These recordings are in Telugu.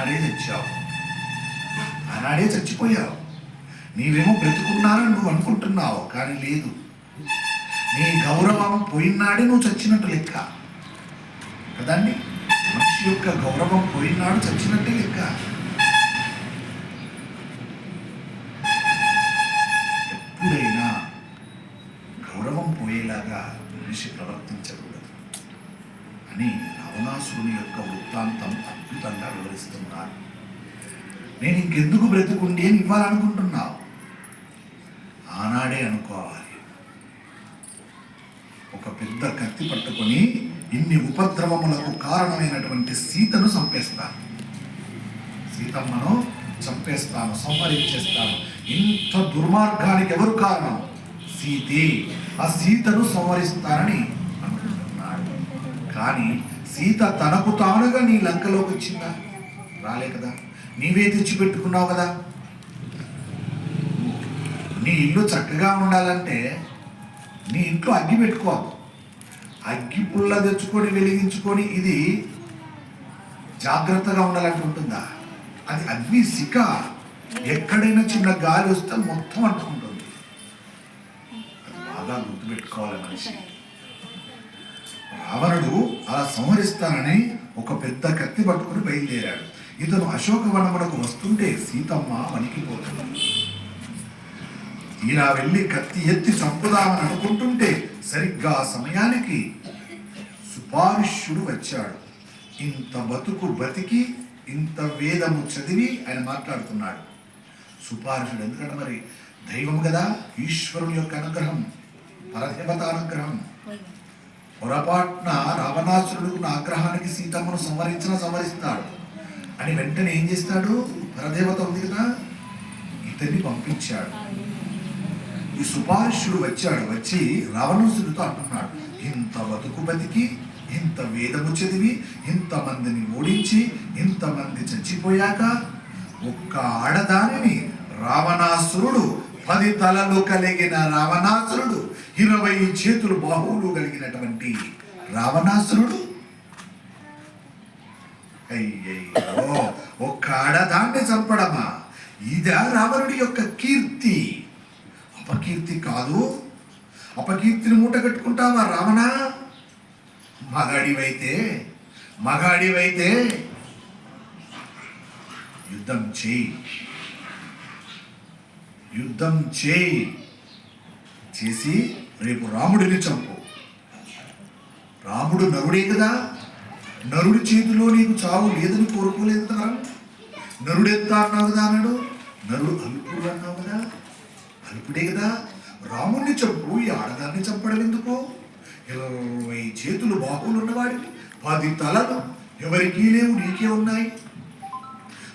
ఆనాడే తెచ్చావు, ఆనాడే చచ్చిపోయావు. నీవేమో బ్రతుకున్నారని నువ్వు అనుకుంటున్నావు, కానీ లేదు. నీ గౌరవం పోయినాడే నువ్వు చచ్చినట్టు లెక్క కదండి. మనిషి యొక్క గౌరవం పోయినాడు చచ్చినట్టే లెక్క. ఎప్పుడైనా గౌరవం పోయేలాగా మనిషి ప్రవర్తించకూడదు అని రావణాసురుని యొక్క వృత్తాంతం అద్భుతంగా వివరిస్తున్నారు. నేను ఇంకెందుకు బ్రతుకుండి అని ఇవ్వాలనుకుంటున్నావు, ఆనాడే అనుకోవాలి. ఒక పెద్ద కత్తి పట్టుకొని ఇన్ని ఉపద్రవములకు కారణమైనటువంటి సీతను చంపేస్తాను, సీతమ్మను చంపేస్తాను, సంహరించేస్తాను. ఇంత దుర్మార్గానికి ఎవరు కారణం? సీతే. ఆ సీతను సంహరిస్తానని అనుకుంటున్నాడు. కానీ సీత తనకు తానుగా నీ లంకలోకి వచ్చిందా? రాలే కదా. నీవే తెచ్చిపెట్టుకున్నావు కదా. నీ ఇల్లు చక్కగా ఉండాలంటే నీ ఇంట్లో అగ్గి పెట్టుకోవాలి. అగ్గి పుల్ల తెచ్చుకొని వెలిగించుకొని ఇది జాగ్రత్తగా ఉండాలంటే ఉంటుందా? అది అగ్ని శిఖ. ఎక్కడైనా చిన్న గాలి వస్తే మొత్తం అంటుకుంటుంది. అది బాగా గుర్తుపెట్టుకోవాలి మనిషి. రావణుడు అలా సంహరిస్తానని ఒక పెద్ద కత్తి పట్టుకుని బయలుదేరాడు. ఇతను అశోకవనమునకు వస్తుంటే సీతమ్మ వణికిపోతుంది. ఇలా వెళ్ళి కత్తి ఎత్తి చంపుదామని అనుకుంటుంటే సరిగ్గా ఆ సమయానికి సుపార్ష్యుడు వచ్చాడు. ఇంత బతుకు బతికి ఇంత వేదము చదివి ఆయన మాట్లాడుతున్నాడు. సుపార్ష్యుడు ఎందుకంటే మరి దైవం కదా, ఈశ్వరుని యొక్క అనుగ్రహం, పరదేవత అనుగ్రహం. పొరపాటున రావణాసురుడు ఆగ్రహానికి సీతమ్మను సంహరిస్తాడు అని వెంటనే ఏం చేస్తాడు? పరదేవత ఉంది కదా, ఇతన్ని పంపించాడు. ఈ సుపార్ష్యుడు వచ్చి రావణాసురుడితో అంటున్నాడు, ఇంత బతుకు బతికి ఇంత వేదము చదివి ఇంతమందిని ఓడించి ఇంతమంది చచ్చిపోయాక ఒక్క ఆడదానిని రావణాసురుడు, 10 తలలు కలిగిన రావణాసురుడు, 20 చేతులు బాహువులు కలిగినటువంటి రావణాసురుడు, అయ్యయ్యో ఒక్క ఆడదాన్ని చంపడమా? ఇదా రావణుడి యొక్క కీర్తి? అపకీర్తి కాదు. అపకీర్తిని మూట కట్టుకుంటావా రావణ? మగాడివైతే యుద్ధం చేసి రేపు రాముడిని చంపు. రాముడు నరుడే కదా, నరుడి చేతిలో నీకు చావు లేదని కోరుకోలేదు కదా. నరుడెంత అన్నావు కదా, అన్నాడు. నరుడు అల్పుడు అన్నావు కదా, అల్పుడే కదా. రాముడిని చంపు, ఈ ఆడదాన్ని చంపడం ఎందుకు? 20 చేతులు బాహువులు ఉన్నవాడికి 10 తలలు ఎవరికీ లేవు, నీకే ఉన్నాయి.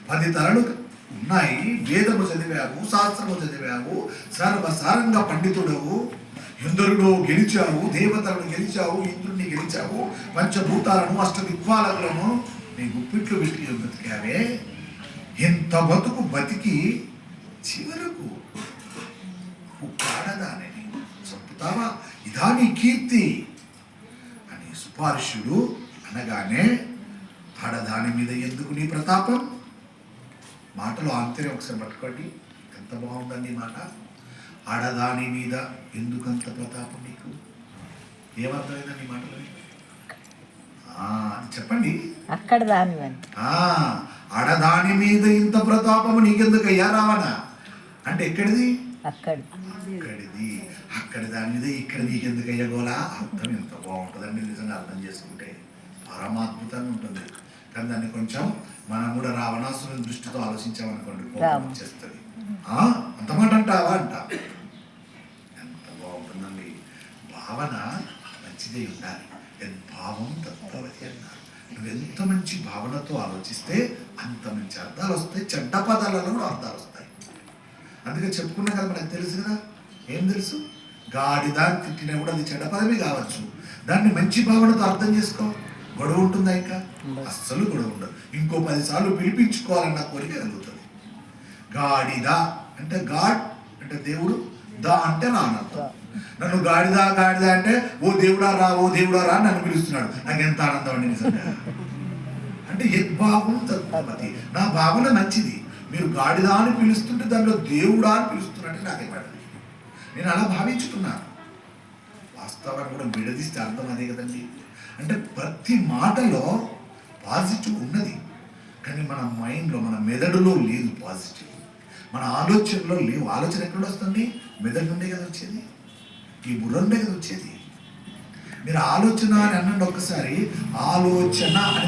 10 తలలు ఉన్నాయి. వేదము చదివావు, శాస్త్రము చదివావు, సర్వసారంగా పండితుడవు, ఇంద్రుడు గెలిచావు, దేవతలను గెలిచావు, ఇంద్రుడిని గెలిచావు, పంచభూతాలను అష్టదిక్పాలకులను నీ గుప్పిట్లు పెట్టి బతికావే. ఎంత బతుకు బతికి చివరకు ఆడదానిని చంపుతావా? ఇదా నీ కీర్తి అని సుపార్ష్యుడు అనగానే, ఆడదాని మీద ఎందుకు నీ ప్రతాపం? మాటలో ఆంతర్యం ఒకసారి పట్టుకోండి, ఎంత బాగుందండి మాట. ఆడదాని మీద ఎందుకంత ప్రతాపం నీకు? ఏమర్థమైందండి ఈ మాటలు? చెప్పండి. అక్కడ దాని ఆడదాని మీద ఇంత ప్రతాపము నీకెందుకయ్యా రావణ అంటే ఎక్కడిది? అక్కడిది. అక్కడి దాని మీద ఇక్కడ నీకెందుకయ్యా గోలా? అర్థం ఎంత బాగుంటుందండి నిజంగా అర్థం చేసుకుంటే, పరమాద్భుతంగా ఉంటుంది. కానీ దాన్ని కొంచెం మనం కూడా రావణాసురుని దృష్టితో ఆలోచించామనుకోండి, కోపం వచ్చేస్తుంది. అంత మాట అంటావా అంట. ఎంత బాగుంటుందండి. భావన మంచిదే ఉండాలి. భావం తత్వవతి అన్నారు. నువ్వెంత మంచి భావనతో ఆలోచిస్తే అంత మంచి అర్థాలు వస్తాయి. చెడ్డ పదాలలో కూడా అర్థాలు వస్తాయి. అందుకే చెప్పుకున్నా కదా, మనకు తెలుసు కదా. ఏం తెలుసు? గాడిదాన్ని తిట్టినా కూడా అది చెడ్డ పదమే కావచ్చు. దాన్ని మంచి భావనతో అర్థం చేసుకో. గొడవ ఉంటుందా? ఇంకా అస్సలు గొడవ ఉండదు. ఇంకో 10 సార్లు పిలిపించుకోవాలన్న కోరిక కలుగుతుంది. గాడిద అంటే గాడ్ అంటే దేవుడు, దా అంటే రానర్థం. నన్ను గాడిద అంటే ఓ దేవుడా రా నన్ను పిలుస్తున్నాడు. నాకు ఎంత ఆనందం అండి నిజంగా. అంటే యద్భావం తత్వమతి. నా భావన మంచిది. మీరు గాడిద అని పిలుస్తుంటే దానిలో దేవుడా అని పిలుస్తున్నట్టు నాకే పడింది. నేను అలా భావించుకున్నాను. వాస్తవాన్ని కూడా విడదీస్తే అర్థం అదే కదండి. అంటే ప్రతి మాటలో పాజిటివ్ ఉన్నది, కానీ మన మైండ్లో, మన మెదడులో లేదు పాజిటివ్. మన ఆలోచనలో లేవు. ఆలోచన ఎక్కడ వస్తుంది? మెదడు నుండే కదా వచ్చేది, ఈ బుర్ర నుండే కదా వచ్చేది. మీరు ఆలోచన అని అనండి ఒక్కసారి. ఆలోచన అని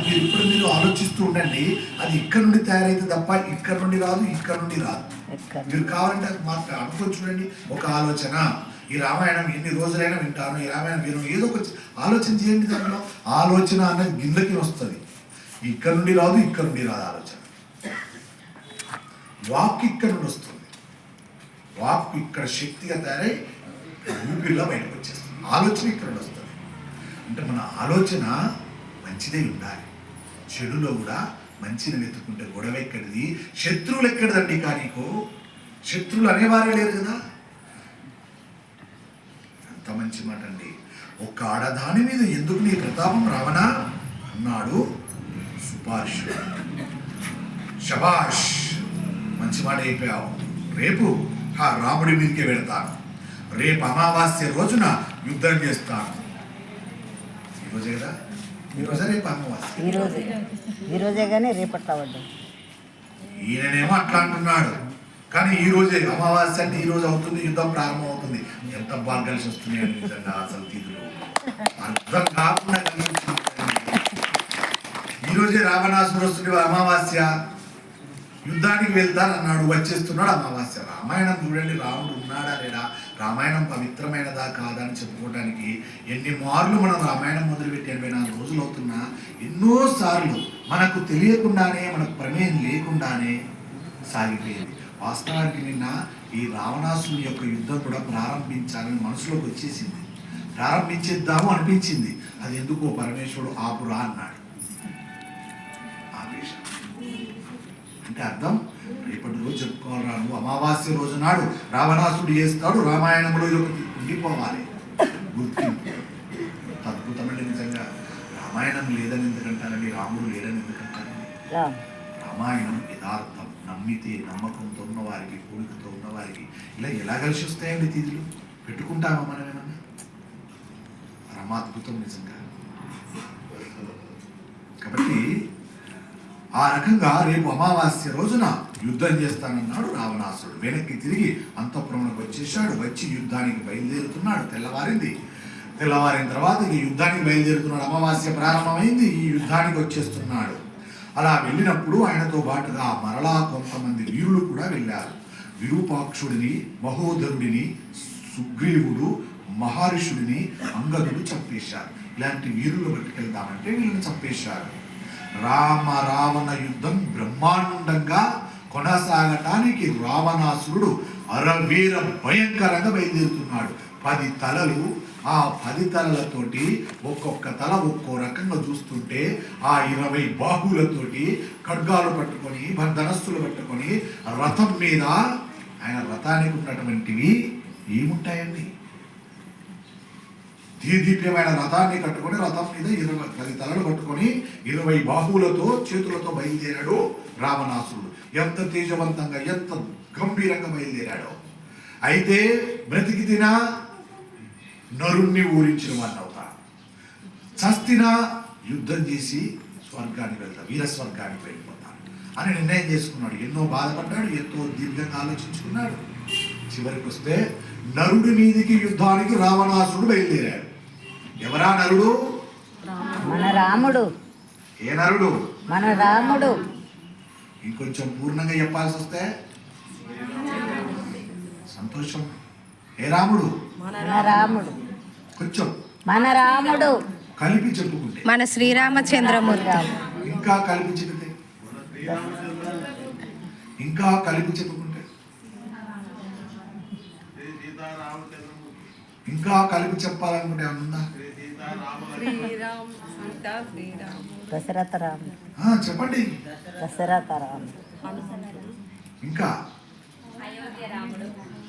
మీరు ఆలోచిస్తూ ఉండండి. అది ఇక్కడ నుండి తయారైతే తప్ప ఇక్కడ నుండి రాదు, ఇక్కడ నుండి రాదు. మీరు కావాలంటే అది మాత్రం అనుకో చూడండి. ఒక ఆలోచన, ఈ రామాయణం ఎన్ని రోజులైనా వింటాను, ఈ రామాయణం విను, ఏదో ఒక ఆలోచన చేయండి. దాంట్లో ఆలోచన అన్నది గిన్నెకి వస్తుంది. ఇక్కడ నుండి రాదు, ఇక్కడ నుండి రాదు ఆలోచన. వాక్ ఇక్కడ నుండి వస్తుంది. వాక్ ఇక్కడ శక్తిగా తయారై ఊపిరిలో బయటకు వచ్చేస్తుంది. ఆలోచన ఇక్కడ నుండి వస్తుంది. అంటే మన ఆలోచన మంచిదే ఉండాలి. చెడులో కూడా మంచిని వెతుకుంటే గొడవ ఎక్కడిది, శత్రువులు ఎక్కడిదండి? కానీ శత్రువులు అనేవారే లేరు కదా. అంత మంచి మాట అండి. ఒక్క ఆడదాని మీద ఎందుకు నీ ప్రతాపం రావనా అన్నాడు సుభాష్. శభాష్, మంచి మాట అయిపోయావు. రేపు రాముడి మీదకే వెళతాను. రేపు అమావాస్య రోజున యుద్ధం చేస్తాను. ఈరోజే కదా, ఈరోజే రేపు అమావాస్య. ఈరోజే కానీ రేపట్లా పడ్డా. ఈయననేమో అట్లా అంటున్నాడు, కానీ ఈ రోజే అమావాస్య అంటే ఈ రోజు అవుతుంది, యుద్ధం ప్రారంభం అవుతుంది. ఎంత బాగా కలిసి వస్తున్నాయి నిజంగా. అసలు తిథులు అర్థం కాకుండా కలిసి ఈరోజే రావణాసురుడు వస్తుంది, అమావాస్య, యుద్ధానికి వెళ్తానన్నాడు, వచ్చేస్తున్నాడు అమావాస్య. రామాయణం చూడండి, రాముడు ఉన్నాడా లేడా, రామాయణం పవిత్రమైనదా కాదా అని చెప్పుకోవడానికి ఎన్ని మార్లు మనం రామాయణం మొదలుపెట్టి 84 రోజులు అవుతున్నా ఎన్నోసార్లు మనకు తెలియకుండానే, మనకు ప్రమేయం లేకుండానే సాగిపోయింది. వాస్తవానికి నిన్న ఈ రావణాసురుని యొక్క యుద్ధం కూడా ప్రారంభించాలని మనసులోకి వచ్చేసింది. ప్రారంభించేద్దాము అనిపించింది. అది ఎందుకో పరమేశ్వరుడు ఆపురా అన్నాడు. అంటే అర్థం, రేపటి రోజు చెప్పుకోవాలి, రాను అమావాస్య రోజు నాడు రావణాసుడు చేస్తాడు, రామాయణంలో ఉండిపోవాలి గుర్తింపు. అద్భుతమైన నిజంగా. రామాయణం లేదని ఎందుకంటారండి, రాముడు లేదని ఎందుకంటారండి? రామాయణం యథార్థం, నమ్మితే, నమ్మకంతో ఉన్నవారికి, కోరికతో ఉన్నవారికి ఇలా ఎలా కలిసి వస్తాయండి తిథులు? పెట్టుకుంటామా మనం ఏమన్నా? పరమాద్భుతం నిజంగా. కాబట్టి ఆ రకంగా రేపు అమావాస్య రోజున యుద్ధం చేస్తానన్నాడు రావణాసుడు. వెనక్కి తిరిగి అంతఃపురంలోకి వచ్చేసాడు. వచ్చి యుద్ధానికి బయలుదేరుతున్నాడు. తెల్లవారిన తర్వాత ఈ యుద్ధానికి బయలుదేరుతున్నాడు. అమావాస్య ప్రారంభమైంది, ఈ యుద్ధానికి వచ్చేస్తున్నాడు. అలా వెళ్ళినప్పుడు ఆయనతో పాటుగా మరలా కొంతమంది వీరులు కూడా వెళ్ళారు. విరూపాక్షుడిని, మహోదరుడిని, సుగ్రీవుడు, మహర్షుడిని అంగదుడు చంపేశారు. ఇలాంటి వీరులు పట్టుకెళ్తామంటే వీళ్ళని చంపేశారు. రామ రావణ యుద్ధం బ్రహ్మాండంగా కొనసాగటానికి రావణాసురుడు అరవీర భయంకరంగా బయలుదేరుతున్నాడు. 10 తలలు, ఆ 10 తలలతోటి ఒక్కొక్క తల ఒక్కో రకంగా చూస్తుంటే ఆ 20 బాహువులతోటి ఖడ్గాలు పట్టుకొని, ధనస్సులు పట్టుకొని రథం మీద, ఆయన రథానికి ఉన్నటువంటివి ఏముంటాయండి? దీదీప్యమైన రథాన్ని కట్టుకొని, రథం మీద 10 తలలు పట్టుకొని 20 బాహువులతో, చేతులతో బయలుదేరాడు రావణాసురుడు. ఎంత తేజవంతంగా, ఎంత గంభీరంగా బయలుదేరాడో. అయితే బ్రతికి తినా నరుణ్ణి ఊరించిన వాడిని అవుతా, చస్తినా యుద్ధం చేసి స్వర్గానికి వెళ్తా, వీర స్వర్గానికి వెళ్ళిపోతాను అని నిర్ణయం చేసుకున్నాడు. ఎన్నో బాధపడ్డాడు, ఎంతో దీర్ఘంగా ఆలోచించుకున్నాడు. చివరికి వస్తే నరుడి మీదికి యుద్ధానికి రావణాసురుడు బయలుదేరాడు. ఎవరా నరుడు? మన రాముడు. ఏ నరుడు? మన రాముడు. ఇంకొంచెం పూర్ణంగా చెప్పాల్సి వస్తే సంతోషం. ఏ రాముడు? మన రాముడు. కొంచెం మన రాముడు కలిపి చెప్పుకుంటే మన శ్రీరామచంద్రమూర్తి. ఇంకా కలిపి చెప్తే, ఇంకా కలిపి చెప్పుకుంటే, ఇంకా కలిపి చెప్పాలనుకుంటే ఏమన్నా దశరథ రాముడు. చెప్పండి. దశరథ రాముడు. ఇంకా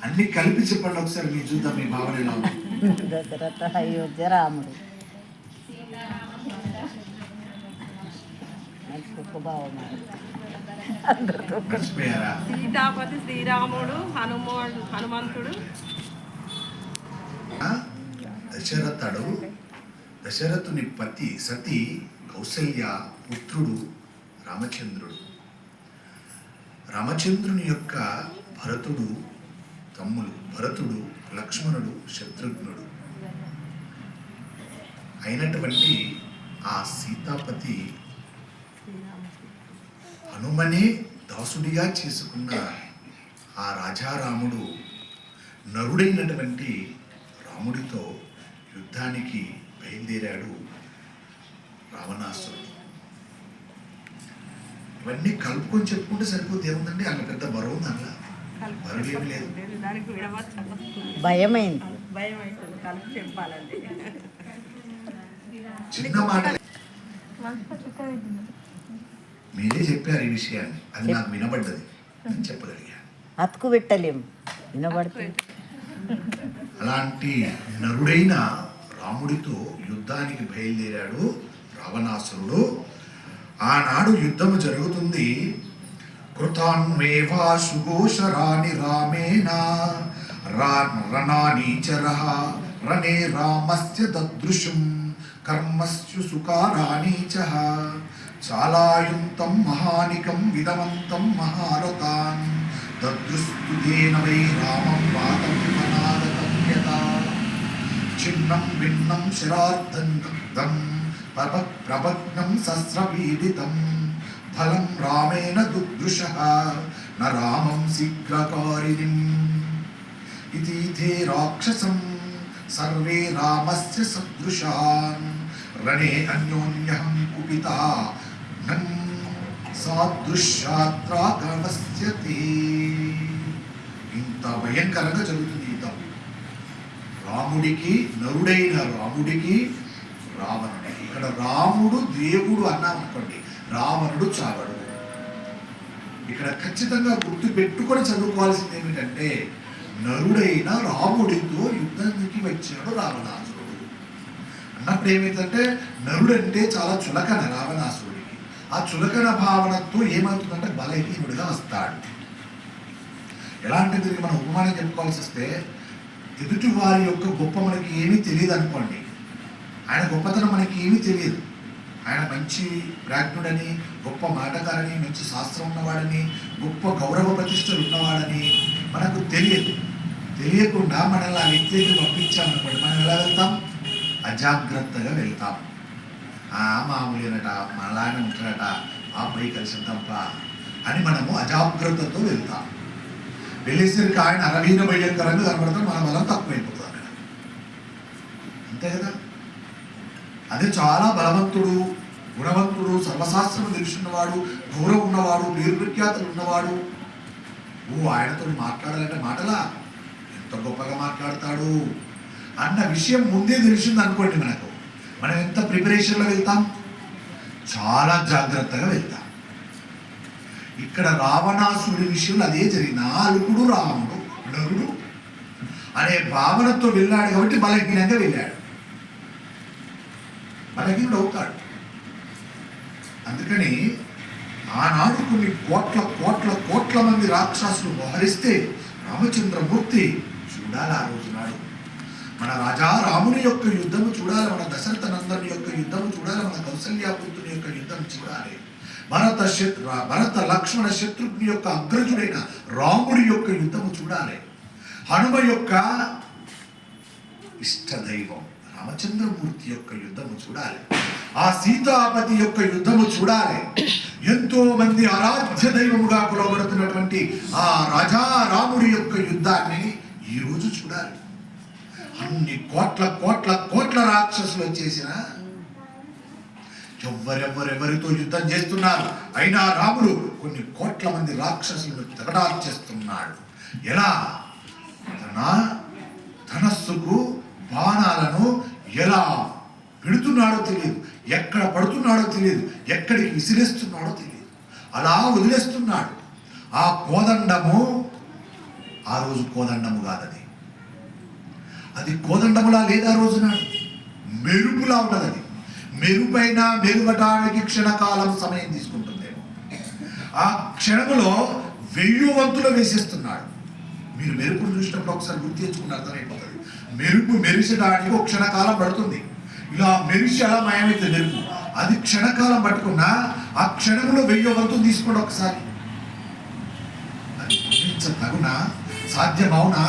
అన్ని కలిపి చెప్పండి ఒకసారి, మీ చూద్దాం మీ భావన ఎలా ఉంది. దశరథ, అయోధ్య, రాముడు. మర్చిపోయారా? సీతాపతి శ్రీరాముడు హనుమంతుడు ఆ? దశరథుని పతి సతి కౌసల్య పుత్రుడు రామచంద్రుడు. రామచంద్రుని యొక్క భరతుడు తమ్ములు, భరతుడు, లక్ష్మణుడు, శత్రుఘ్నుడు అయినటువంటి ఆ సీతాపతి హనుమనే దాసుడిగా చేసుకున్న ఆ రాజారాముడు నరుడైనటువంటి రాముడితో యుద్ధానికి బయలుదేరాడు రావణాసురుడు. ఇవన్నీ కలుపుకొని చెప్పుకుంటే సరిపోతే ఏముందండి, అలా పెద్ద బరువు ఉంది, అలా బరువు ఏమి లేదు. దానికి విడవచ్చు భయమైంది. భయం అవుతుంది కలిపి చెప్పాలండి. చిన్న మాట మీరే చెప్పారు ఈ విషయాన్ని, అది నాకు వినబడ్డది, నేను చెప్పగలిగాను. అతుకు పెట్టలేము, వినబడుతుంది. అలాంటి నరుడైన రాముడితో యుద్ధానికి బయలుదేరాడు రావణాసురుడు. ఆనాడు యుద్ధము జరుగుతుంది. కృతాన్వేవా సుఘోషరాణి రామేణ రణానీచరః రణే రామస్య దదృశం కర్మస్యు సుకారాణి చ చాలాయుంతం మహానికం విదవంతం మహారథాన్ దదృస్తుదేన వై రామం వాతం అనాగతం యదా చిన్నం భిన్నం శరార్థం దగ్ధం ప్రభగ్నం సస్రపీడితం ఫలం రామేణ దుదృశః న రామం శీఘ్రకారిణిం ఇతీథే రాక్షసం సర్వే రామస్య సదృశాన్ రణే అన్యోన్యహం కుపితా నం సాదృశ్యాత్రాగమస్యతే. ఇంత భయంకరంగా జరుగుతుంది యుద్ధం. రాముడికి, నరుడైన రాముడికి రావణుడికి. ఇక్కడ రాముడు దేవుడు అన్నాం అనుకోండి, రావణుడు చావడు. ఇక్కడ ఖచ్చితంగా గుర్తు పెట్టుకొని చదువుకోవాల్సింది ఏమిటంటే, నరుడైన రాముడితో యుద్ధానికి వచ్చాడు రావణాసురుడు అన్నప్పుడు ఏమైందంటే, నరుడంటే చాలా చులకన రావణాసురుడికి. ఆ చులకన భావనతో ఏమవుతుందంటే బలహీనుడిగా వస్తాడు. ఎలాంటి తిరిగి మనం ఉపమానం చెప్పుకోవాల్సి వస్తే, ఎదుటి వారి యొక్క గొప్ప మనకి ఏమీ తెలియదు అనుకోండి, ఆయన గొప్పతనం మనకి ఏమీ తెలియదు. ఆయన మంచి ప్రాజ్ఞుడని, గొప్ప మాటకారని, మంచి శాస్త్రం ఉన్నవాడని, గొప్ప గౌరవ ప్రతిష్టలు ఉన్నవాడని మనకు తెలియదు. తెలియకుండా మనల్ని ఆ వ్యక్తికి పంపించామనుకోండి, మనం ఎలా వెళ్తాం? అజాగ్రత్తగా వెళ్తాం. మామూలునట, మనలానే ఉంటాడట, ఆ పోయి కలిసి తప్ప అని మనము అజాగ్రత్తతో వెళ్తాం. వెళ్ళేసరికి ఆయన అరవీన భయంకరంగా కనబడతాం, మన బలం తక్కువైపోతుంది అక్కడ. అంతే కదా? అదే చాలా బలవంతుడు, గుణవంతుడు, సర్వశాస్త్రం తెలుసున్నవాడు, గౌరవం ఉన్నవాడు, పేరు ప్రఖ్యాతులు ఉన్నవాడు, ఆయనతో మాట్లాడాలంటే మాటలా, ఎంత గొప్పగా మాట్లాడతాడు అన్న విషయం ముందే తెలిసింది అనుకోండి, మనం ఎంత ప్రిపరేషన్లో వెళ్తాం, చాలా జాగ్రత్తగా వెళ్తాం. ఇక్కడ రావణాసురుడి విషయంలో అదే జరిగింది. నాలుగుడు రాముడు, నరుడు అనే భావనతో వెళ్ళాడు కాబట్టి బలహీనంగా వెళ్ళాడు, బలహీనుడు అవుతాడు. అందుకని ఆనాడు కొన్ని కోట్ల కోట్ల కోట్ల మంది రాక్షసులు మోహరిస్తే రామచంద్రమూర్తి చూడాలి. ఆ రోజు నాడు మన రాజా రాముని యొక్క యుద్ధము చూడాలి, మన దశరథ నందని యొక్క యుద్ధము చూడాలి, మన కౌసల్యాపుత్రుని యొక్క యుద్ధం చూడాలి, భరత లక్ష్మణ శత్రుఘ్ని యొక్క అగ్రజుడైన రాముడి యొక్క యుద్ధము చూడాలి, హనుమ యొక్క ఇష్టదైవం రామచంద్రమూర్తి యొక్క యుద్ధము చూడాలి, ఆ సీతాపతి యొక్క యుద్ధము చూడాలి, ఎంతో మంది ఆరాధ్య దైవముగా కొలవబడుతున్నటువంటి ఆ రాజా రాముడి యొక్క యుద్ధాన్ని ఈరోజు చూడాలి. అన్ని కోట్ల కోట్ల కోట్ల రాక్షసులు వచ్చేసిన ఎవరెవరెవరితో యుద్ధం చేస్తున్నారు, అయినా రాముడు కొన్ని కోట్ల మంది రాక్షసులను తెగడార్చేస్తున్నాడు. ఎలా? తన ధనస్సుకు బాణాలను ఎలా పెడుతున్నాడో తెలియదు, ఎక్కడ పడుతున్నాడో తెలియదు, ఎక్కడికి విసిరేస్తున్నాడో తెలియదు, అలా వదిలేస్తున్నాడు. ఆ కోదండము ఆ రోజు కోదండము కాదది, అది కోదండములా లేదా రోజు నాడు, మెరుపులా ఉన్నది. అది మెరుపైన మెరుగటానికి క్షణకాలం సమయం తీసుకుంటుందేమో. ఆ క్షణములో 1000 వంతులు వేసేస్తున్నాడు. మీరు మెరుపును చూసినప్పుడు ఒకసారి గుర్తు తెచ్చుకుని అర్థమైపోతుంది. మెరుపు మెరిసడానికి ఒక క్షణకాలం పడుతుంది. ఇలా మెరిసి అలా మాయమైతే మెరుపు, అది క్షణకాలం పట్టుకున్నా ఆ క్షణంలో 1000 వంతులు తీసుకోండి ఒకసారి. అది తగునా? సాధ్యమవునా?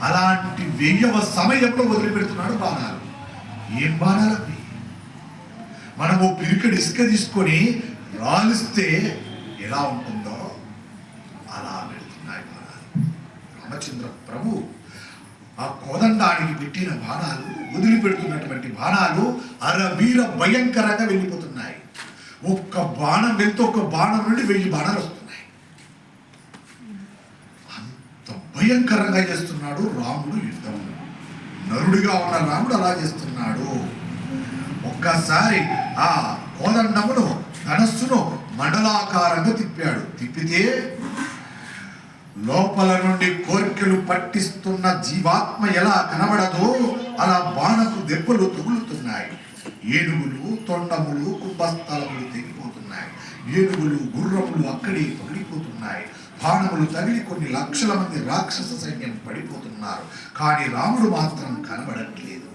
అలాంటి 1000వ సమయంలో వదిలిపెడుతున్నాడు బాణాలు. ఏం బాణాలు అవి? మనము పిరికడి ఇసుక తీసుకొని రాలిస్తే ఎలా ఉంటుందో అలా పెడుతున్నాయి బాణాలు. రామచంద్ర ప్రభు ఆ కోదండానికి పెట్టిన బాణాలు, వదిలిపెడుతున్నటువంటి బాణాలు అరవీర భయంకరంగా వెళ్ళిపోతున్నాయి. ఒక్క బాణం వెళ్తే ఒక్క బాణం నుండి 1000 బాణాలు వస్తున్నాయి. అంత భయంకరంగా చేస్తున్నాడు రాముడు యుద్ధం. నరుడిగా ఉన్న రాముడు అలా చేస్తున్నాడు. ఒక్కసారి ఆ కోదండమును, ధనస్సును మండలాకారంగా తిప్పాడు. తిప్పితే లోపల నుండి కోరికలు పట్టిస్తున్న జీవాత్మ ఎలా కనబడదో అలా బాణపు దెబ్బలు తగులుతున్నాయి. ఏనుగులు, తొండములు, కుంభస్థలములు తెగిపోతున్నాయి. ఏనుగులు, గుర్రములు అక్కడే పగిలిపోతున్నాయి. బాణములు తగిలి కొన్ని లక్షల మంది రాక్షస సైన్యం పడిపోతున్నారు. కానీ రాముడు మాత్రం కనబడట్లేదు.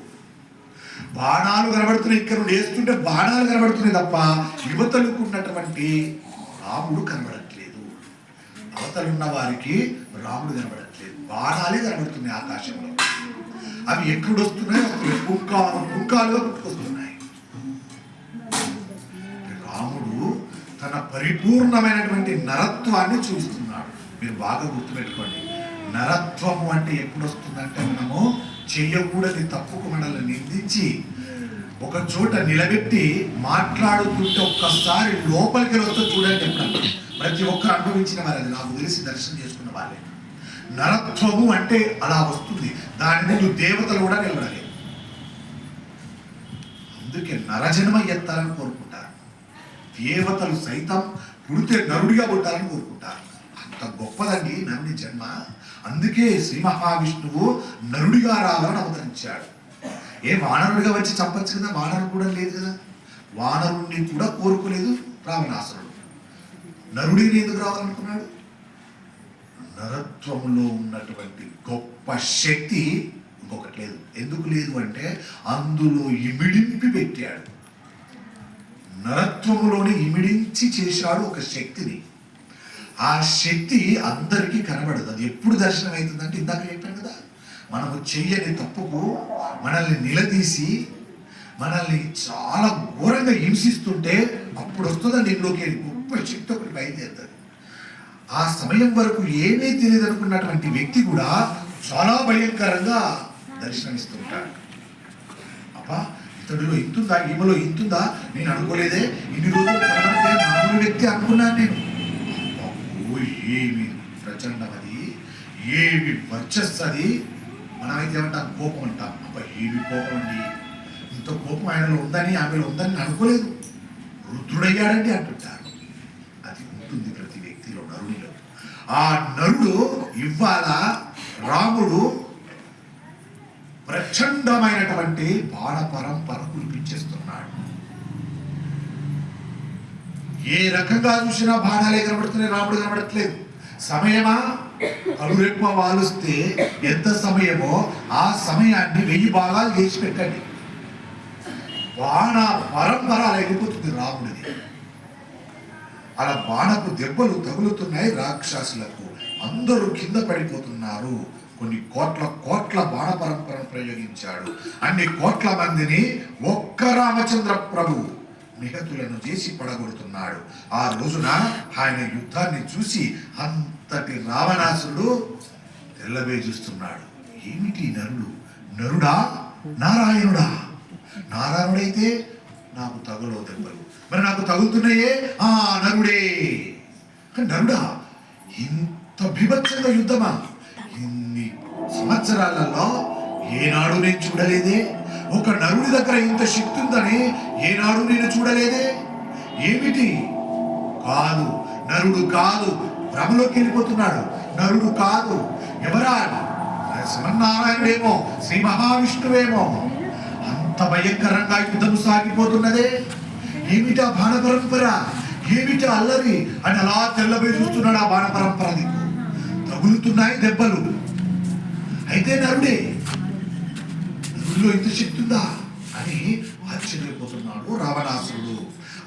బాణాలు కనబడుతున్నాయి, ఇక్కడ నుండి వేస్తుంటే బాణాలు కనబడుతున్నాయి తప్ప యువతలకు ఉన్నటువంటి రాముడు కనబడట్లేదు. అవతలున్న వారికి రాముడు కనబడట్లేదు. బాణాలే కనబడుతున్నాయి ఆకాశంలో. అవి ఎక్కడ వస్తున్నాయి? పుంకాలుగా పుట్టుకొస్తున్నాయి. రాముడు తన పరిపూర్ణమైనటువంటి నరత్వాన్ని చూస్తున్నాడు. మీరు బాగా గుర్తుపెట్టుకోండి. నరత్వము అంటే ఎప్పుడు వస్తుందంటే, మనము చెయ్యకూడని తప్పుకు మనల్ని నిందించి ఒక చోట నిలబెట్టి మాట్లాడుతుంటే ఒక్కసారి లోపలికి వస్తే చూడండి. ఎప్పుడన్నా ప్రతి ఒక్కరు అనుభవించిన వారు, అది నాకు తెలిసి దర్శనం చేసుకున్న వాళ్ళే. నరత్వము అంటే అలా వస్తుంది. దాని ముందు దేవతలు కూడా నిలబడలేదు. అందుకే నరజన్మ ఎత్తాలని కోరుకుంటారు. దేవతలు సైతం పుడితే నరుడిగా పుట్టాలని కోరుకుంటారు. అంత గొప్పదండి నరుని జన్మ. అందుకే శ్రీ మహావిష్ణువు నరుడిగా రావాలని అవతరించాడు. ఏ వానరుడిగా వచ్చి చంపచ్చు కదా? వానరుడు కూడా లేదు కదా. వానరుడిని కూడా కోరుకోలేదు రావణాసురుడు. నరుడిని ఎందుకు రావాలనుకున్నాడు? నరత్వంలో ఉన్నటువంటి గొప్ప శక్తి ఇంకొకటి లేదు. ఎందుకు లేదు అంటే అందులో ఇమిడింపి పెట్టాడు. నరత్వములోనే ఇమిడించి చేశాడు ఒక శక్తిని. ఆ శక్తి అందరికీ కనబడదు. అది ఎప్పుడు దర్శనం అవుతుందంటే, ఇందాక చెప్పాను కదా, మనము చెయ్యని తప్పుకు మనల్ని నిలదీసి మనల్ని చాలా ఘోరంగా హింసిస్తుంటే అప్పుడు వస్తుందండి ఇంట్లోకి గొప్ప శక్తి ఒకటి బయలుదేరుతుంది. ఆ సమయం వరకు ఏమీ తెలియదు అనుకున్నటువంటి వ్యక్తి కూడా చాలా భయంకరంగా దర్శనమిస్తుంటాడు. అబ్బా, ఇతడిలో ఇంతుందా, ఈమెలో ఇంతుందా, నేను అనుకోలేదే, ఇన్ని రోజులు కనబడితే మామూలు వ్యక్తి అనుకున్నాను నేను. ఏమి ప్రచండం అది, ఏమి వర్చస్సు అది. మనమైతే ఏమంటాం? కోపం అంటాం. అబ్బా, ఏమి కోపం అండి, ఇంత కోపం ఆయనలో ఉందని, ఆమెలో ఉందని అనుకోలేదు, రుద్రుడయ్యాడండి అంటుంటారు. అది ఉంటుంది ప్రతి వ్యక్తిలో, నరుడిలో. ఆ నరుడు ఇవాళ రాముడు ప్రచండమైనటువంటి బాణ పరంపర కురిపించేస్తున్నాడు. ఏ రకంగా చూసినా బాణాలే కనబడుతున్నాయి, రాముడు కనబడట్లేదు. సమయమా? కలురెప్ప వాలుస్తే ఎంత సమయమో ఆ సమయాన్ని 1000 భాగాలు చేసి పెట్టండి. బాణ పరంపర అలా వెళ్ళిపోతుంది రాముడిది. అలా బాణపు దెబ్బలు తగులుతున్నాయి రాక్షసులకు. అందరూ కింద పడిపోతున్నారు. కొన్ని కోట్ల బాణ పరంపరను ప్రయోగించాడు. అన్ని కోట్ల మందిని ఒక్క రామచంద్ర ప్రభు నిహతులను చేసి పడగొడుతున్నాడు. ఆ రోజున ఆయన యుద్ధాన్ని చూసి అంతటి రావణాసురుడు తెల్లబే చూస్తున్నాడు. ఏమిటి నరుడు? నరుడా? నారాయణుడా? నారాయణుడైతే నాకు తగులో దెబ్బలు, మరి నాకు తగులుతున్నాయే, ఆ నరుడే. నరుడా? ఇంత బీభత్సంగా యుద్ధమా? ఇన్ని సంవత్సరాలలో ఏనాడు నేను చూడలేదే. ఒక నరుడి దగ్గర ఇంత శక్తి ఉందని ఏనాడు నేను చూడలేదే. ఏమిటి? కాదు, నరుడు కాదు. భ్రమలోకి వెళ్ళిపోతున్నాడు. నరుడు కాదు. ఎవరా? శ్రీమన్నారాయణుడేమో, శ్రీ మహావిష్ణువేమో. అంత భయంకరంగా యుద్ధం సాగిపోతున్నదే. ఏమిటా బాణ పరంపర? ఏమిటి అల్లరి అని అలా తెల్లబోయి చూస్తున్నాడు. ఆ బాణ పరంపర దిక్కు తగులుతున్నాయి దెబ్బలు. అయితే నరుడే, నరుడిలో ఇంత శక్తి ఉందా అని ఆశ్చర్యపోతున్నాడు రావణాసురుడు.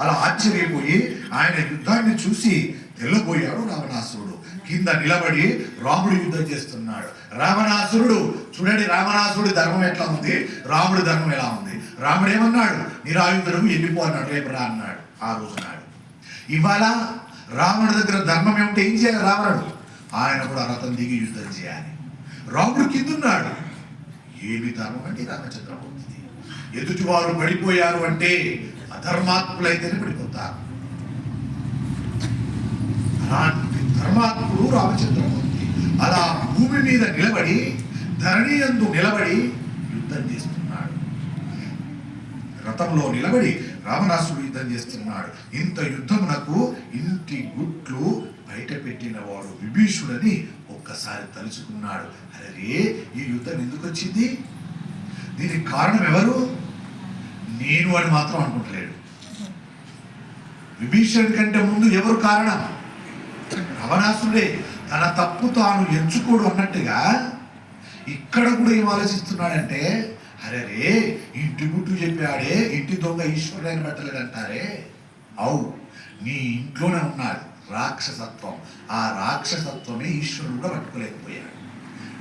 అలా ఆశ్చర్యపోయి ఆయన యుద్ధాన్ని చూసి తెల్లబోయాడు రావణాసురుడు. కింద నిలబడి రాముడు యుద్ధం చేస్తున్నాడు. రావణాసురుడు చూడండి, రావణాసురుడి ధర్మం ఎట్లా ఉంది, రాముడి ధర్మం ఎలా ఉంది. రాముడు ఏమన్నాడు, నిరాయుధుడు వెళ్ళిపో అన్నాడు, రేపు రా అన్నాడు ఆ రోజు నాడు. ఇవాళ రావణుడి దగ్గర ధర్మం ఏమిటి, ఏం చేయాలి రావణుడు, ఆయన కూడా రథం దిగి యుద్ధం చేయాలి. రాముడు కిందున్నాడు. ఏమి ధర్మం అంటే రామచంద్రమూర్తి. ఎదుటి వారు పడిపోయారు అంటే అధర్మాత్ములైతేనే పడిపోతారు. అలాంటి ధర్మాత్ముడు రామచంద్రమూర్తి. అలా భూమి మీద నిలబడి, ధరణి యందు నిలబడి యుద్ధం చేస్తున్నాడు. రథంలో నిలబడి రావణాసుడు యుద్ధం చేస్తున్నాడు. ఇంత యుద్ధమునకు ఇంటి గుట్లు బయట పెట్టిన వాడు విభీషుడని ఒక్కసారి తలుచుకున్నాడు. అరే, ఈ యుద్ధం ఎందుకు వచ్చింది, దీనికి కారణం ఎవరు, నేను అని మాత్రం అనుకుంటలేడు. విభీషణుడి కంటే ముందు ఎవరు కారణం, రావణాసుడే. తన తప్పు తాను ఎంచుకోడు అన్నట్టుగా ఇక్కడ కూడా ఏం ఆలోచిస్తున్నాడంటే, అరే రే, ఇంటి గుట్టు చెప్పాడే, ఇంటి దొంగ ఈశ్వరుడైన బట్టలేడు అంటారే, అవు నీ ఇంట్లోనే ఉన్నాడు రాక్షసత్వం. ఆ రాక్షసత్వమే ఈశ్వరుడు కూడా పట్టుకోలేకపోయాడు.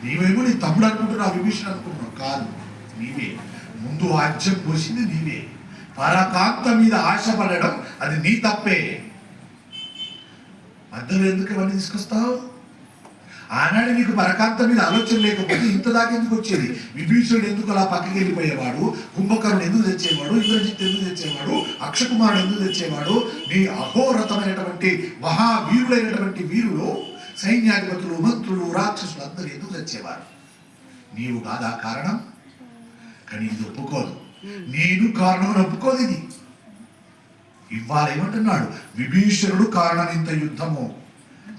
నీవేమో నీ తమ్ముడు అనుకుంటున్నావు, విభీషణుడు అనుకుంటున్నావు, కాదు, నీవే ముందు ఆజ్యం పోసింది నీవే. పరకాంత మీద ఆశపడడం అది నీ తప్పే. మధ్యలో ఎందుకు ఇవన్నీ తీసుకొస్తావు? ఆనాడు నీకు పరకాంత మీద ఆలోచన లేకపోతే ఇంత దాకా ఎందుకు వచ్చేది? విభీషణుడు ఎందుకు అలా పక్కకి వెళ్ళిపోయేవాడు, కుంభకర్ణుడు ఎందుకు తెచ్చేవాడు, ఇంద్రజిత్ ఎందుకు తెచ్చేవాడు, అక్షకుమారుడు ఎందుకు తెచ్చేవాడు? నీ అహోరతమైనటువంటి మహావీరులైనటువంటి వీరులు, సైన్యాధిపతులు, మంత్రులు, రాక్షసులు అందరూ ఎందుకు తెచ్చేవారు? నీవు కాదా కారణం? కానీ ఇది ఒప్పుకోదు, నేను కారణం ఒప్పుకోదు. ఇది ఇవాళ ఏమంటున్నాడు, విభీషణుడు కారణం ఇంత యుద్ధము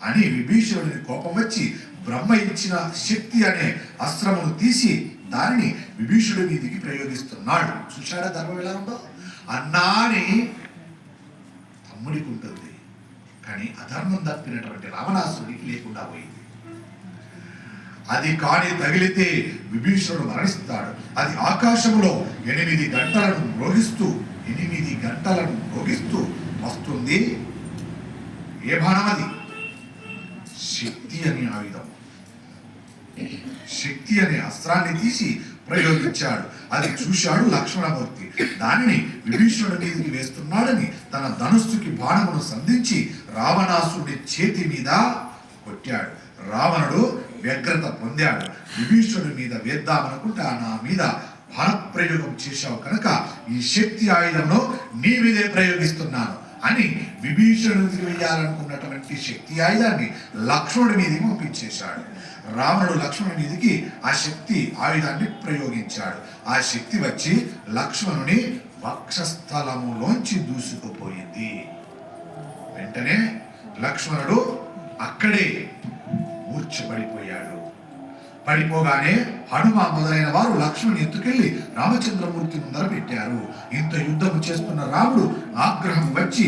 అని. విభీషణుడిని కోపం వచ్చి బ్రహ్మ ఇచ్చిన శక్తి అనే అస్త్రమును తీసి దానిని విభీషణుడి మీదికి ప్రయోగిస్తున్నాడు. చూశాడా ధర్మం ఎలా ఉందో? అన్నాని తమ్ముడికి ఉంటుంది, కానీ అధర్మం తప్పినటువంటి రావణాసుడికి లేకుండా పోయింది. అది కాని తగిలితే విభీషణుడు మరణిస్తాడు. అది ఆకాశంలో 8 గంటలను మ్రోగిస్తూ వస్తుంది. ఏ బాణం అది? శక్తి అనే ఆయుధం. శక్తి అనే అస్త్రాన్ని తీసి ప్రయోగించాడు. అది చూశాడు లక్ష్మణమూర్తి. దానిని విభీషణుడి మీదకి వేస్తున్నాడని తన ధనుస్సుకి బాణమును సంధించి రావణాసుడి చేతి మీద కొట్టాడు. రావణుడు వ్యగ్రత పొందాడు. విభీషణుడి మీద వేద్దామనుకుంటే నా మీద బాణప్రయోగం చేశావు కనుక ఈ శక్తి ఆయుధంను నీ మీదే ప్రయోగిస్తున్నాను అని విభీషణుడికి వేయాలనుకున్నటువంటి శక్తి ఆయుధాన్ని లక్ష్మణుడి మీదకి పంపించేశాడు. రావణుడు లక్ష్మణుడి మీదకి ఆ శక్తి ఆయుధాన్ని ప్రయోగించాడు. ఆ శక్తి వచ్చి లక్ష్మణుని వక్షస్థలములోంచి దూసుకుపోయింది. వెంటనే లక్ష్మణుడు అక్కడే మూర్ఛపడిపోయాడు. పడిపోగానే హనుమ మొదలైన వారు లక్ష్మణుని ఎత్తుకెళ్లి రామచంద్రమూర్తి ముందర పెట్టారు. ఇంత యుద్ధము చేస్తున్న రాముడు ఆగ్రహం వచ్చి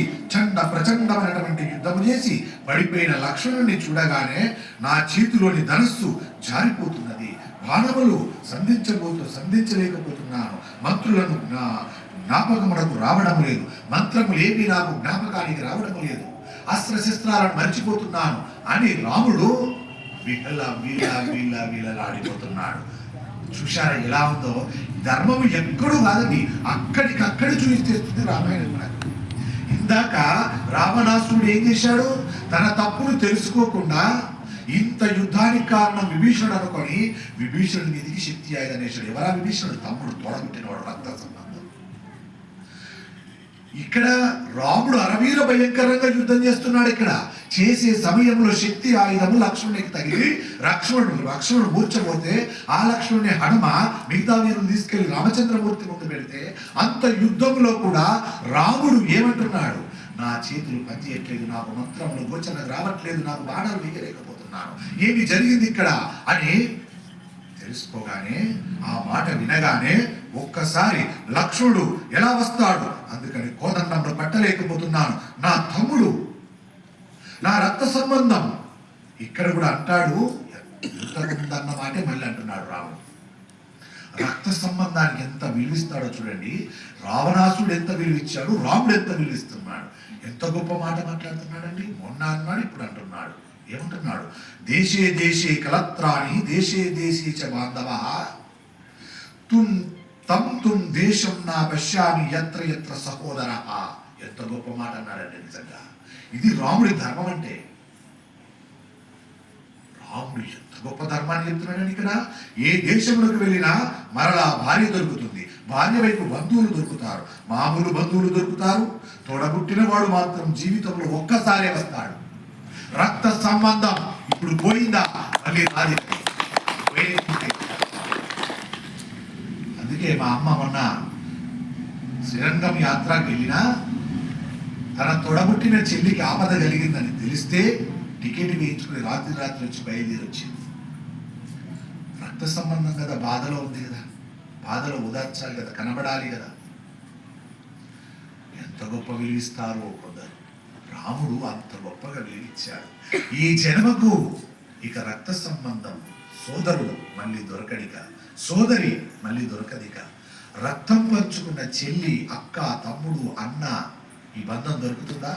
ప్రచండమైనటువంటి యుద్ధము చేసి పడిపోయిన లక్ష్మణుని చూడగానే నా చేతిలోని ధనస్సు జారిపోతున్నది, బాణములు సంధించలేకపోతున్నాను, మంత్రులను జ్ఞాపకమునకు రావడం లేదు, మంత్రములేవి నాకు జ్ఞాపకానికి రావడం లేదు, అస్త్రశస్త్రాలను మర్చిపోతున్నాను అని రాముడు వీళ్ళలాడిపోతున్నాడు. చూశారా ఎలా ఉందో? ధర్మము ఎక్కడూ కాదండి, అక్కడికక్కడ చూపిస్తేస్తుంది రామాయణం. మనకు ఇందాక రావణాసురుడు ఏం చేశాడు? తన తప్పును తెలుసుకోకుండా ఇంత యుద్ధానికి కారణం విభీషణుడు అనుకొని విభీషణుడి మీదకి శక్తి ఆయుధనేశాడు. ఎవరా విభీషణుడు? తమ్ముడు, తోడబుట్టినవాడు, రక్త సంబంధం. ఇక్కడ రాముడు అరవీర భయంకరంగా యుద్ధం చేస్తున్నాడు. ఇక్కడ చేసే సమయంలో శక్తి ఆయుధము లక్ష్మణునికి తగిలి లక్ష్మణుడు మూర్చపోతే ఆ లక్ష్మణుని హనుమ మిగతా వీరులు తీసుకెళ్లి రామచంద్రమూర్తి ముందు పెడితే అంత యుద్ధంలో కూడా రాముడు ఏమంటున్నాడు? నా చేతులు పనిచేయట్లేదు, నాకు మంత్రములు గోచర రావట్లేదు, నాకు బాణాలు వేయలేకపోతున్నాను, ఏమి జరిగింది ఇక్కడ అని తెలుసుకోగానే, ఆ మాట వినగానే ఒక్కసారి లక్ష్మణుడు ఎలా వస్తాడు అందుకని కోదండంలో పట్టలేకపోతున్నాను. నా తమ్ముడు, నా రక్త సంబంధం. ఇక్కడ కూడా అంటాడు, యుద్ధముందన్న మాటే మళ్ళీ అంటున్నాడు రాముడు. రక్త సంబంధానికి ఎంత విలువిస్తాడో చూడండి. రావణాసుడు ఎంత విలువిచ్చాడు, రాముడు ఎంత విలువిస్తున్నాడు. ఎంత గొప్ప మాట మాట్లాడుతున్నాడండి. మొన్న అన్నాడు, ఇప్పుడు అంటున్నాడు. ఏమంటున్నాడు? దేశే దేశే కలత్రాణి దేశే దేశే చ బాంధవః తుం దేశం నా పశ్యామి యత్ర యత్ర సహోదరః. ఎంత గొప్ప మాట అన్నాడండి. నిజంగా ఇది రాముడి ధర్మం అంటే. రాముడు ఎంత గొప్ప ధర్మాన్ని చెప్తున్నాడని ఇక్కడ. ఏ దేశంలోకి వెళ్ళినా మరలా భార్య దొరుకుతుంది, భార్య వైపు బంధువులు దొరుకుతారు, మామూలు బంధువులు దొరుకుతారు. తోడబుట్టిన వాడు మాత్రం జీవితంలో ఒక్కసారే వస్తాడు. రక్త సంబంధం ఇప్పుడు పోయిందా, మళ్ళీ రాదు. అందుకే మా అమ్మ మొన్న శ్రీరంగం యాత్రకు వెళ్ళినా తన తొడబుట్టిన చెల్లికి ఆపద కలిగిందని తెలిస్తే టికెట్ వేయించుకుని రాత్రి వచ్చి బయలుదేరి వచ్చింది. రక్త సంబంధం కదా, బాధలో ఉంది కదా, బాధలో ఓదార్చాలి కదా, కనబడాలి కదా. ఎంత గొప్ప విలువిస్తారో కొందరు. రాముడు అంత గొప్పగా విలువిచ్చాడు. ఈ జన్మకు ఇక రక్త సంబంధం సోదరుడు మళ్ళీ దొరకడిక, సోదరి మళ్ళీ దొరకదిక. రక్తం పంచుకున్న చెల్లి, అక్క, తమ్ముడు, అన్న, ఈ బంధం దొరుకుతుందా?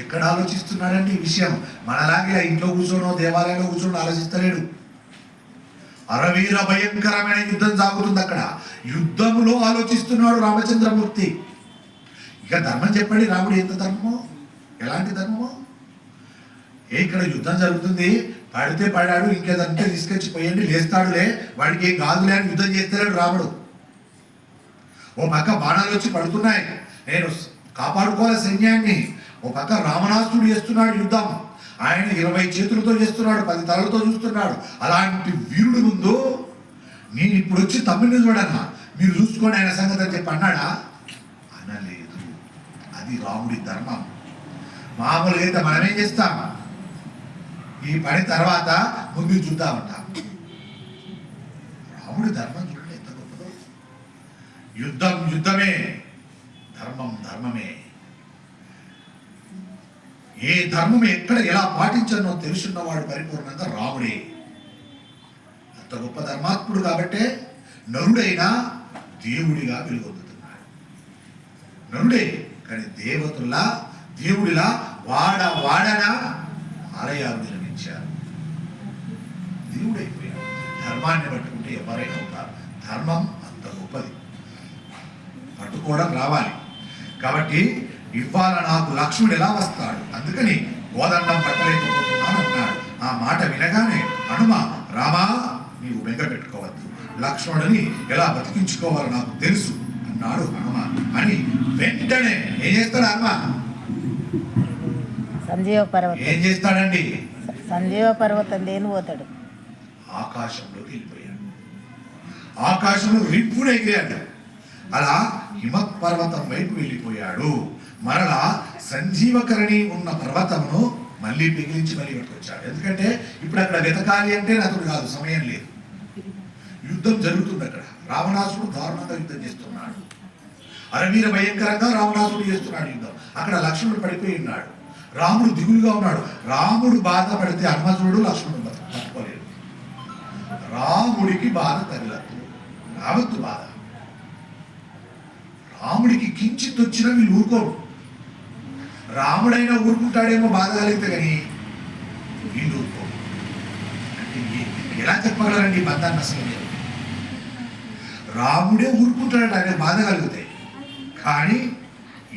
ఎక్కడ ఆలోచిస్తున్నాడండి ఈ విషయం? మనలాగే ఇంట్లో కూర్చోనో దేవాలయంలో కూర్చోనో ఆలోచిస్తలేడు. అరవీర భయంకరమైన యుద్ధం సాగుతుంది అక్కడ. యుద్ధములో ఆలోచిస్తున్నాడు రామచంద్రమూర్తి. ఇక ధర్మం చెప్పండి, రాముడు ఎంత ధర్మమో, ఎలాంటి ధర్మమో. ఇక్కడ యుద్ధం జరుగుతుంది, పడితే పడాడు, ఇంకేదంటే తీసుకొచ్చి పోయండి, లేస్తాడులే, వాడికి ఏం కాదులే అని యుద్ధం చేస్తాడు రాముడు. ఓ పక్క బాణాలు వచ్చి పడుతున్నాయి, నేను కాపాడుకోవాలి సైన్యాన్ని. ఓ పక్క రావణాసురుడు చేస్తున్నాడు యుద్ధం. ఆయన 20 చేతులతో చేస్తున్నాడు, 10 తలలతో చూస్తున్నాడు. అలాంటి వీరుడు ముందు నేను ఇప్పుడు వచ్చి తమ్ముడిని చూడన్నా, మీరు చూసుకోండి ఆయన సంగతి అని చెప్పి అన్నాడా? అనలేదు. అది రాముడి ధర్మం. మామూలుగా అయితే మనం ఏం చేస్తాం? ఈ పని తర్వాత ముందు చూద్దామంటాం. రాముడి ధర్మం చూడండి ఎంత గొప్పదో. యుద్ధం యుద్ధమే, ధర్మం ధర్మమే. ఏ ధర్మం ఎక్కడ ఎలా పాటించానో తెలుసున్నవాడు పరిపూర్ణంగా రాముడే. అంత గొప్ప ధర్మాత్ముడు కాబట్టే నరుడైనా దేవుడిగా వెలుగొందుతున్నాడు. నరుడే కానీ దేవతల్లా, దేవుడిలా వాడన ఆలయాలు నిర్మించారు. దేవుడైపోయాడు. ధర్మాన్ని పట్టుకుంటే ఎవరైనా ఉంటారు. ధర్మం అంత గొప్పది, పట్టుకోవడం రావాలి. కాబట్టి ఇవాళ నాకు లక్ష్మణుడు ఎలా వస్తాడు, అందుకని కోదండం పట్టలేకపోతున్నాను అన్నాడు. ఆ మాట వినగానే హనుమ, రామా నీవు బెంగ పెట్టుకోవద్దు, లక్ష్మణుని ఎలా బతికించుకోవాలో నాకు తెలుసు అన్నాడు హనుమ. అని వెంటనే ఏం చేస్తాడు హనుమ? సంజీవ పర్వతం. ఏం చేస్తాడండి? సంజీవ పర్వతం దేని పోతాడు? ఆకాశంలోకి వెళ్ళిపోయాడు. ఆకాశంలో రిప్పుడు ఎగిరాడు. అలా హిమత్ పర్వతం వైపు వెళ్ళిపోయాడు. మరలా సంజీవకరణి ఉన్న పర్వతమును మళ్ళీ పిగిలించి మళ్ళీ పట్టుకొచ్చాడు. ఎందుకంటే ఇప్పుడు అక్కడ వెతకాలి అంటే అతడు కాదు, సమయం లేదు. యుద్ధం జరుగుతుంది అక్కడ. రావణాసుడు దారుణంగా యుద్ధం చేస్తున్నాడు. అరవీర భయంకరంగా రావణాసుడు చేస్తున్నాడు యుద్ధం. అక్కడ లక్ష్మణుడు పడిపోయి ఉన్నాడు. రాముడు దిగులుగా ఉన్నాడు. రాముడు బాధపడితే హనుమంతుడు లక్ష్మణుడు పట్టుకోలేడు. రాముడికి బాధ తగలదు, రావద్దు బాధ. రాముడికి కించిత్ వచ్చినా వీళ్ళు ఊరుకోరు. రాముడైనా ఊరుకుంటాడేమో బాధ కలిగితే, కానీ వీళ్ళు ఊరుకోరు. అంటే ఎలా చెప్పగలరండి బంధాన్ని? అసలు రాముడే ఊరుకుంటాడట ఆయన బాధ కలిగితే, కానీ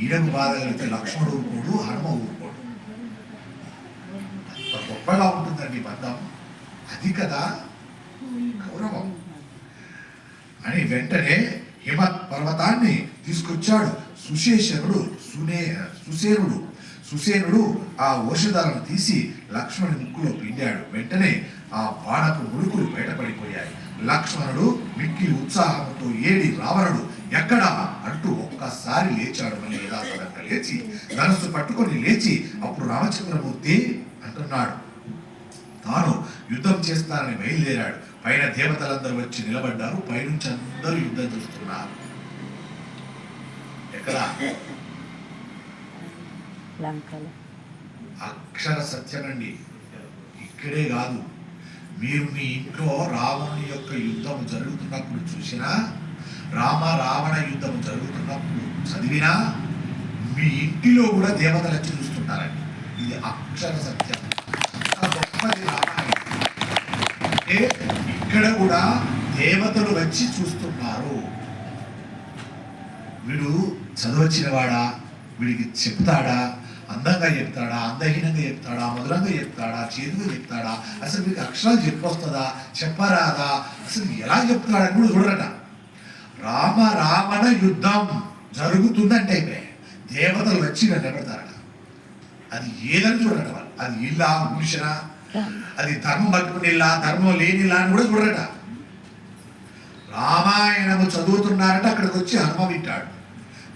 ఈయనకు బాధ కలిగితే లక్ష్మణుడు ఊరుకోడు, హనుమ ఊరుకోడు. అంత గొప్పగా ఉంటుందండి బంధం. అది కదా గౌరవం. అని వెంటనే హిమత్ పర్వతాన్ని తీసుకొచ్చాడు. సుసేనుడు ఆ ఔషధాలను తీసి లక్ష్మణుని ముక్కులో పిండాడు. వెంటనే ఆ బాణపు ముడుకులు బయటపడిపోయాయి. లక్ష్మణుడు మిక్కిలి ఉత్సాహంతో ఏడి రావణుడు ఎక్కడా అంటూ ఒక్కసారి లేచాడు. మళ్ళీ యథాతథంగా లేచి ధనస్సు పట్టుకొని లేచి అప్పుడు రామచంద్రమూర్తి అంటున్నాడు, తాను యుద్ధం చేస్తానని బయలుదేరాడు. పైన దేవతలందరూ వచ్చి నిలబడ్డారు. పైనుంచి అందరూ యుద్ధం చూస్తున్నారు. ఎక్కడ లంకలు అక్షర సత్యమండి. ఇక్కడే కాదు, మీరు మీ ఇంట్లో రావణుని యొక్క యుద్ధం జరుగుతున్నప్పుడు చూసినా, రావణ యుద్ధం జరుగుతున్నప్పుడు చదివినా, మీ ఇంటిలో కూడా దేవతలు వచ్చి చూస్తుంటారండి. ఇది అక్షర సత్యం. గొప్పది రామాయణం అంటే ఇక్కడ కూడా దేవతలు వచ్చి చూస్తున్నారు. వీడు చదవచ్చిన వాడా, వీడికి చెప్తాడా, అందంగా చెప్తాడా, అందహీనంగా చెప్తాడా, మధురంగా చెప్తాడా, చేదుగా చెప్తాడా, అసలు వీడికి అక్షరాలు చెప్పొస్తుందా, చెప్పరాదా, అసలు ఎలా చెప్తాడని కూడా చూడరట. రావణ యుద్ధం జరుగుతుందంటే దేవతలు వచ్చి నిలబెడతారట. అది ఏదని చూడరట వాళ్ళు. అది ఇల్లా భూషణ, అది ధర్మం పట్టుకుని ఇల్లా, ధర్మం లేనిలా అని కూడా చూడరట. రామాయణము చదువుతున్నారంటే అక్కడికి వచ్చి హనుమ వింటాడు.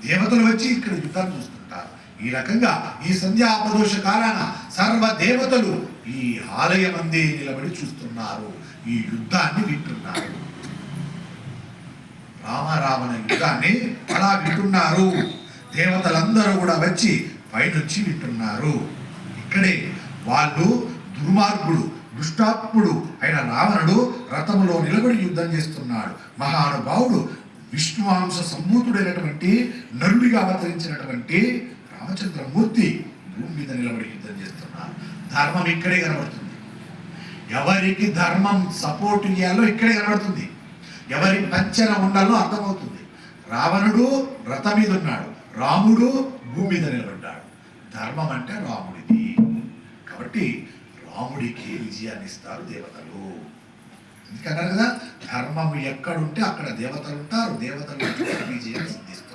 దేవతలు వచ్చి ఇక్కడ యుద్ధాన్ని చూస్తుంటారు. ఈ రకంగా ఈ సంధ్యాపదోష కాలాన సర్వ దేవతలు ఈ ఆలయమందే నిలబడి చూస్తున్నారు, ఈ యుద్ధాన్ని వింటున్నారు. రావణ యుద్ధాన్ని అలా వింటున్నారు. దేవతలందరూ కూడా వచ్చి పైనుంచి వింటున్నారు. ఇక్కడే వాళ్ళు దుర్మార్గుడు, దుష్టాత్ముడు అయిన రావణుడు రథములో నిలబడి యుద్ధం చేస్తున్నాడు. మహానుభావుడు విష్ణువాంశ సంభూతుడైనటువంటి నరుడిగా అవతరించినటువంటి రామచంద్రమూర్తి భూమి మీద నిలబడి యుద్ధం చేస్తున్నారు. ధర్మం ఇక్కడే కనబడుతుంది. ఎవరికి ధర్మం సపోర్ట్ ఇవ్వాలో ఇక్కడే కనబడుతుంది. ఎవరి పంచన ఉండాలో అర్థమవుతుంది. రావణుడు రథం మీద ఉన్నాడు, రాముడు భూమి మీద నిలబడ్డాడు. ధర్మం అంటే రాముడిది కాబట్టి రాముడికి విజయాన్ని ఇస్తారు దేవతలు. ఎందుకన్నారు కదా, ధర్మం ఎక్కడుంటే అక్కడ దేవతలు ఉంటారు, దేవతలు విజయం సిద్ధిస్తారు.